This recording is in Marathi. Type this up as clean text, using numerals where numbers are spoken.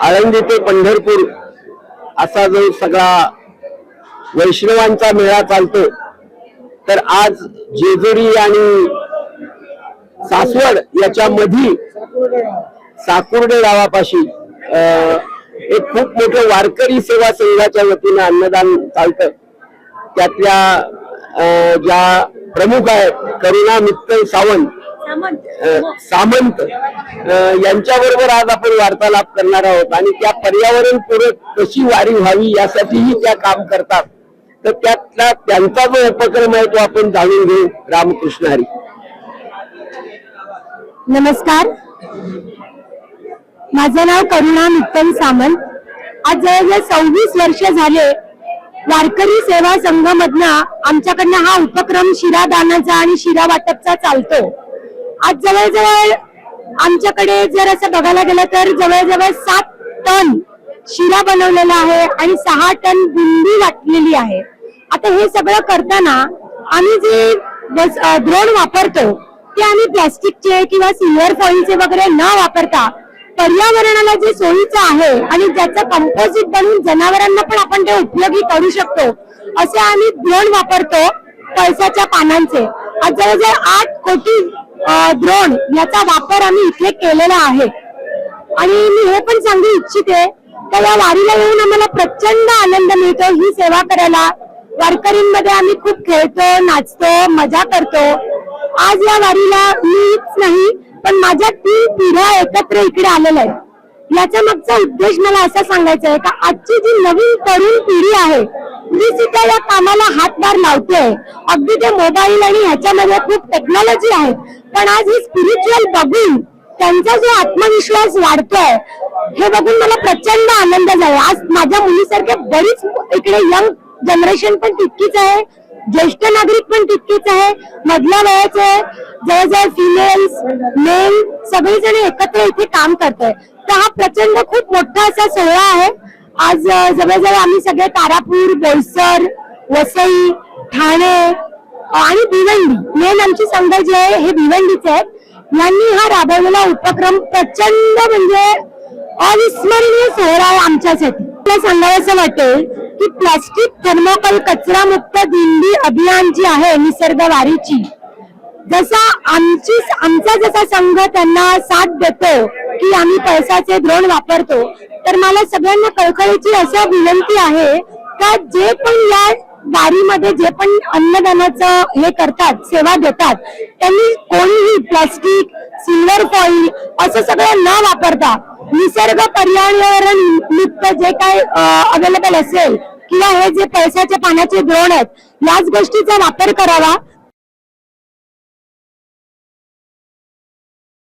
आळंदी ते पंढरपूर असा जो सगळा वैष्णवांचा मेळा चालतो, तर आज जेजुरी आणि सासवड याच्या मध्ये साकुर्डे गावापाशी एक खूप मोठं वारकरी सेवा संघाच्या वतीनं अन्नदान चालतं। त्यातल्या ज्या प्रमुख आहेत करुणा मित्तल सामंत यांच्याबरोबर आज आपण वार्तालाप करणार आहोत आणि त्या पर्यावरण पूरक कशी वारी व्हावी यासाठीही त्या काम करतात। तर त्यातला त्यांचा जो उपक्रम आहे तो आपण जाणून घेऊ। रामकृष्ण हरी। नमस्कार, माझं नाव करुणा मित्तल सामंत। आज जवळजवळ 26 वर्ष झाले वारकरी सेवा संघमधनं आमच्याकडनं हा उपक्रम शिरादानाचा आणि शिरा वाटपचा चालतो। आज जवळजवळ आमच्याकडे जर असं बघायला गेलं तर जवळजवळ 7 टन शिरा बनवलेला आहे आणि 6 टन बुंदी वाटलेली आहे। आता हे सगळं करताना आम्ही जे द्रोण वापरतो ते आम्ही प्लास्टिकचे किंवा सिल्वर फॉइलचे वगैरे न वापरता पर्यावरणाला जे सोयीचं आहे आणि ज्याचं कंपोजिट बनवून जनावरांना पण आपण ते उपयोगी करू शकतो असे आम्ही द्रोण वापरतो पळसाच्या पानांचे। आज जवळजवळ 8 कोटी द्रोण याचा वापर आम्ही इथे केलेला आहे। आणि मी हे पण सांगू इच्छिते तर या वारीला येऊन आम्हाला प्रचंड आनंद मिळतो ही सेवा करायला। वारकरींमध्ये आम्ही खूप खेळतो, नाचतो, मजा करतो। आज या वारीला मीच नाही पण माझ्या 3 पिढ्या एकत्र इकडे आलेल्या आहेत। याच्या मागचा उद्देश मला असा सांगायचा आहे का आजची जी नवीन तरुण पिढी आहे जी सुद्धा या कामाला हातभार लावते, अगदी ते मोबाईल आणि ह्याच्यामध्ये खूप टेक्नॉलॉजी आहे, पण आज ही स्पिरिच्युअल बघून त्यांचा जो आत्मविश्वास वाढतोय हे बघून मला प्रचंड आनंद झाला। आज माझ्या मुलीसारखे बरीच इकडे यंग जनरेशन पण तितकीच आहे, ज्येष्ठ नागरिक पण तितकेच आहे, मधल्या वयाचे जवळजवळ फिमेल्स मेल सगळेजण एकत्र इथे काम करतोय। तर हा प्रचंड खूप मोठा असा सोहळा आहे। आज जवळजवळ आम्ही सगळे तारापूर, बोईसर, वसई, ठाणे आणि भिवंडी मेन आमची संघ जे आहे हे भिवंडीचे आहेत, यांनी हा राबवलेला उपक्रम प्रचंड म्हणजे अविस्मरणीय सोहळा आहे आमच्यासाठी। मला सांगायचं वाटेल की प्लास्टिक थर्मोकॉल कचरा मुक्त दिंडी अभियान जी आहे निसर्ग वारीची, जसा आमचा जसा संघ त्यांना साथ देतो की आम्ही पैशाचे द्रोण वापरतो, तर मला सगळ्यांना कळकळीची असं विनंती आहे का जे पण या वारीमध्ये जे पण अन्नदानाचं हे करतात, सेवा देतात, त्यांनी कोणीही प्लास्टिक, सिल्वर फॉइल असं सगळं न वापरता निसर्ग पर्यावरण मुक्त जे काय अवेलेबल असेल किंवा हे जे पैशाच्या पाण्याचे द्रोण आहेत याच गोष्टीचा वापर करावा।